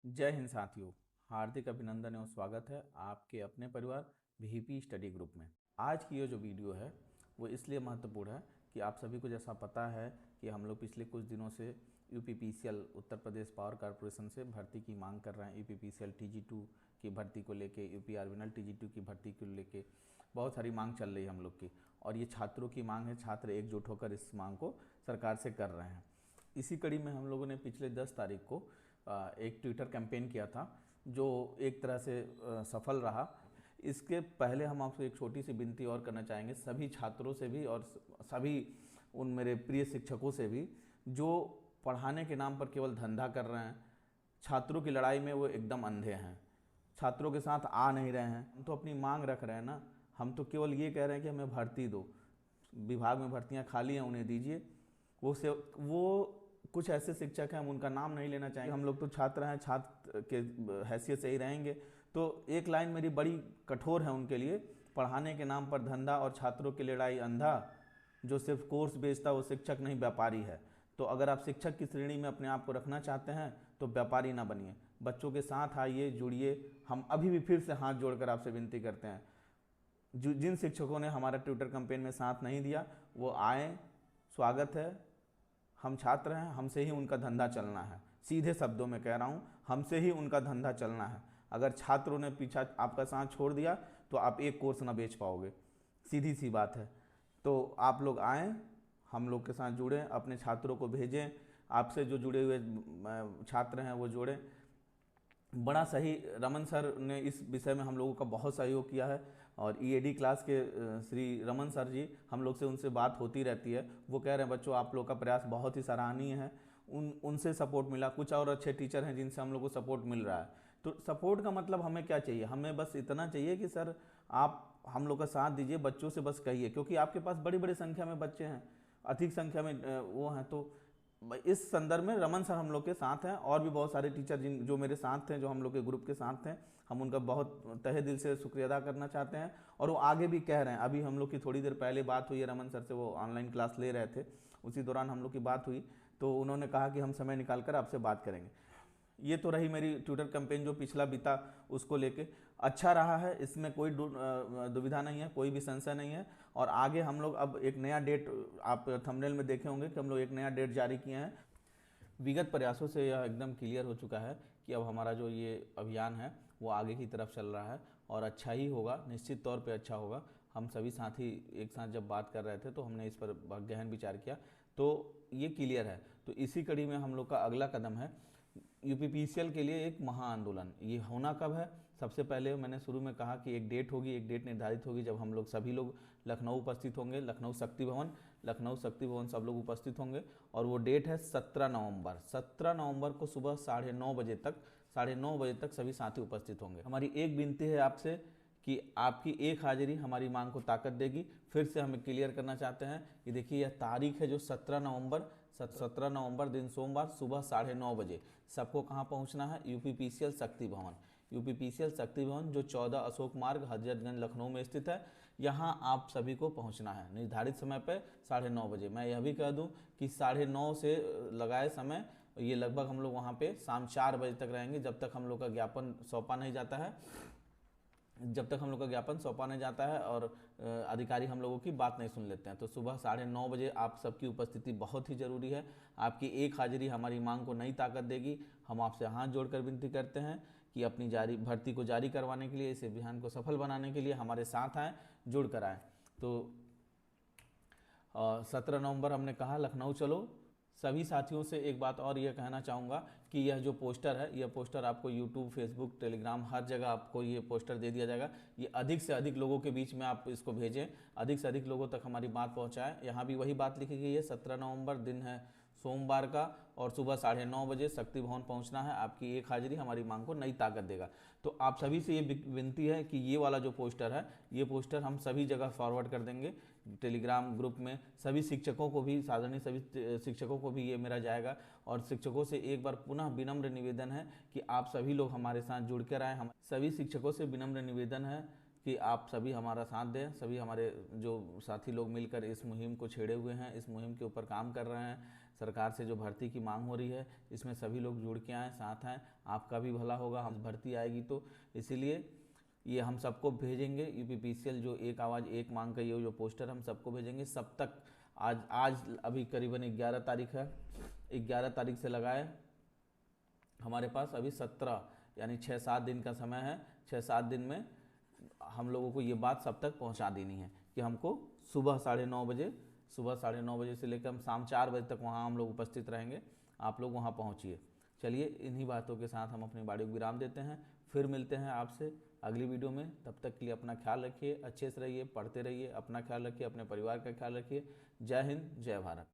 जय हिंद साथियों, हार्दिक अभिनंदन एवं स्वागत है आपके अपने परिवार वीपी स्टडी ग्रुप में। आज की ये जो वीडियो है वो इसलिए महत्वपूर्ण है कि आप सभी को जैसा पता है कि हम लोग पिछले कुछ दिनों से UPPCL Uttar Pradesh power corporation से भर्ती की मांग कर रहे हैं। यूपीपीसीएल TG2 की भर्ती को लेके, यूपी आर्विनल TG2 की भर्ती को लेके बहुत सारी मांग चल रही है हम लोग की, और ये छात्रों की मांग है। छात्र एकजुट होकर इस मांग को सरकार से कर रहे हैं। इसी कड़ी में हम लोगों ने पिछले 10 तारीख को एक ट्विटर कैंपेन किया था जो एक तरह से सफल रहा। इसके पहले हम आपसे एक छोटी सी विनती और करना चाहेंगे, सभी छात्रों से भी और सभी उन मेरे प्रिय शिक्षकों से भी जो पढ़ाने के नाम पर केवल धंधा कर रहे हैं। छात्रों की लड़ाई में वो एकदम अंधे हैं, छात्रों के साथ आ नहीं रहे हैं। हम तो अपनी मांग रख रहे हैं ना, हम तो केवल ये कह रहे हैं कि हमें भर्ती दो, विभाग में भर्तियां खाली हैं उन्हें दीजिए। वो कुछ ऐसे शिक्षक हैं, हम उनका नाम नहीं लेना चाहेंगे, हम लोग तो छात्र हैं, छात्र के हैसियत से ही रहेंगे। तो एक लाइन मेरी बड़ी कठोर है उनके लिए, पढ़ाने के नाम पर धंधा और छात्रों की लड़ाई अंधा, जो सिर्फ कोर्स बेचता वो शिक्षक नहीं व्यापारी है। तो अगर आप शिक्षक की श्रेणी में अपने आप को रखना चाहते हैं तो व्यापारी ना बनिए, बच्चों के साथ आइए, जुड़िए। हम अभी भी फिर से हाथ जोड़कर आपसे विनती करते हैं, जिन शिक्षकों ने हमारा ट्विटर कैंपेन में साथ नहीं दिया वो आए, स्वागत है। हम छात्र हैं, हमसे ही उनका धंधा चलना है। सीधे शब्दों में कह रहा हूँ, हमसे ही उनका धंधा चलना है। अगर छात्रों ने पीछा आपका साथ छोड़ दिया तो आप एक कोर्स ना बेच पाओगे, सीधी सी बात है। तो आप लोग आएँ, हम लोग के साथ जुड़ें, अपने छात्रों को भेजें, आपसे जो जुड़े हुए छात्र हैं वो जोड़ें। बड़ा सही रमन सर ने इस विषय में हम लोगों का बहुत सहयोग किया है, और EAD क्लास के श्री रमन सर जी, हम लोग से उनसे बात होती रहती है। वो कह रहे हैं बच्चों आप लोग का प्रयास बहुत ही सराहनीय है। उनसे सपोर्ट मिला, कुछ और अच्छे टीचर हैं जिनसे हम लोग को सपोर्ट मिल रहा है। तो सपोर्ट का मतलब हमें क्या चाहिए, हमें बस इतना चाहिए कि सर आप हम लोग का साथ दीजिए, बच्चों से बस कहिए, क्योंकि आपके पास बड़ी बड़ी संख्या में बच्चे हैं, अधिक संख्या में वो हैं। तो इस संदर्भ में रमन सर हम लोग के साथ हैं, और भी बहुत सारे टीचर जिन जो मेरे साथ थे, जो हम लोग के ग्रुप के साथ हैं, हम उनका बहुत तहे दिल से शुक्रिया अदा करना चाहते हैं। और वो आगे भी कह रहे हैं, अभी हम लोग की थोड़ी देर पहले बात हुई है रमन सर से, वो ऑनलाइन क्लास ले रहे थे, उसी दौरान हम लोग की बात हुई, तो उन्होंने कहा कि हम समय निकाल कर आपसे बात करेंगे। ये तो रही मेरी ट्विटर कैंपेन जो पिछला बीता, उसको लेके अच्छा रहा है, इसमें कोई दुविधा नहीं है, कोई भी संशय नहीं है। और आगे हम लोग अब एक नया डेट, आप थंबनेल में देखे होंगे कि हम लोग एक नया डेट जारी किए हैं। विगत प्रयासों से यह एकदम क्लियर हो चुका है कि अब हमारा जो ये अभियान है वो आगे की तरफ चल रहा है, और अच्छा ही होगा, निश्चित तौर पे अच्छा होगा। हम सभी साथी एक साथ जब बात कर रहे थे तो हमने इस पर गहन विचार किया, तो ये क्लियर है। तो इसी कड़ी में हम लोग का अगला कदम है यूपीपीसीएल के लिए एक महाआंदोलन। ये होना कब है, सबसे पहले मैंने शुरू में कहा कि एक डेट होगी, एक डेट निर्धारित होगी जब हम लोग सभी लोग लखनऊ उपस्थित होंगे, लखनऊ शक्ति भवन सब लोग उपस्थित होंगे। और वो डेट है 17 नवंबर। 17 नवंबर को सुबह 9:30 तक सभी साथी उपस्थित होंगे। हमारी एक विनती है आपसे कि आपकी एक हाजिरी हमारी मांग को ताकत देगी। फिर से हमें क्लियर करना चाहते हैं कि देखिए यह तारीख है जो 17 नवंबर दिन सोमवार सुबह 9:30 सबको कहाँ पहुँचना है, यूपीपीसीएल शक्ति भवन। यूपीपीसीएल शक्ति भवन जो 14 अशोक मार्ग हजरतगंज लखनऊ में स्थित है, यहाँ आप सभी को पहुँचना है निर्धारित समय पर 9:30। मैं यह भी कह दूँ कि 9:30 से लगाए समय ये लगभग हम लोग वहाँ पे शाम 4 बजे तक रहेंगे, जब तक हम लोग का ज्ञापन सौंपा नहीं जाता है, और अधिकारी हम लोगों की बात नहीं सुन लेते हैं। तो सुबह 9:30 आप सबकी उपस्थिति बहुत ही ज़रूरी है। आपकी एक हाजिरी हमारी मांग को नई ताकत देगी। हम आपसे हाथ जोड़कर विनती करते हैं कि अपनी भर्ती को जारी करवाने के लिए, इस अभियान को सफल बनाने के लिए हमारे साथ आएँ, जुड़ कर आएँ। तो 17 नवंबर हमने कहा लखनऊ चलो। सभी साथियों से एक बात और यह कहना चाहूँगा कि यह जो पोस्टर है, यह पोस्टर आपको यूट्यूब, फेसबुक, टेलीग्राम हर जगह आपको ये पोस्टर दे दिया जाएगा। ये अधिक से अधिक लोगों के बीच में आप इसको भेजें, अधिक से अधिक लोगों तक हमारी बात पहुँचाएँ। यहाँ भी वही बात लिखी गई है, 17 नवंबर दिन है सोमवार का, और सुबह 9:30 शक्ति भवन पहुंचना है। आपकी एक हाजिरी हमारी मांग को नई ताकत देगा। तो आप सभी से ये विनती है कि ये वाला जो पोस्टर है, ये पोस्टर हम सभी जगह फॉरवर्ड कर देंगे, टेलीग्राम ग्रुप में सभी शिक्षकों को भी, साधारण सभी शिक्षकों को भी ये मेरा जाएगा। और शिक्षकों से एक बार पुनः विनम्र निवेदन है कि आप सभी लोग हमारे साथ जुड़ कर आएँ। हम सभी शिक्षकों से विनम्र निवेदन है कि आप सभी हमारा साथ दें। सभी हमारे जो साथी लोग मिलकर इस मुहिम को छेड़े हुए हैं, इस मुहिम के ऊपर काम कर रहे हैं, सरकार से जो भर्ती की मांग हो रही है, इसमें सभी लोग जुड़ के आएँ, साथ आएँ, आपका भी भला होगा। हम भर्ती आएगी तो इसीलिए ये हम सबको भेजेंगे। यूपीपीसीएल जो एक आवाज़ एक मांग का ये जो पोस्टर हम सबको भेजेंगे। सब तक आज अभी करीबन 11 तारीख है, 11 तारीख से लगाए हमारे पास अभी 17 यानी 6-7 दिन का समय है। 6-7 दिन में हम लोगों को ये बात सब तक पहुंचा देनी है कि हमको सुबह 9:30 बजे से लेकर हम शाम 4 बजे तक वहाँ हम लोग उपस्थित रहेंगे। आप लोग वहाँ पहुँचिए। चलिए, इन्हीं बातों के साथ हम अपनी वाणी को विराम देते हैं। फिर मिलते हैं आपसे अगली वीडियो में। तब तक के लिए अपना ख्याल रखिए, अच्छे से रहिए, पढ़ते रहिए, अपना ख्याल रखिए, अपने परिवार का ख्याल रखिए। जय हिंद, जय भारत।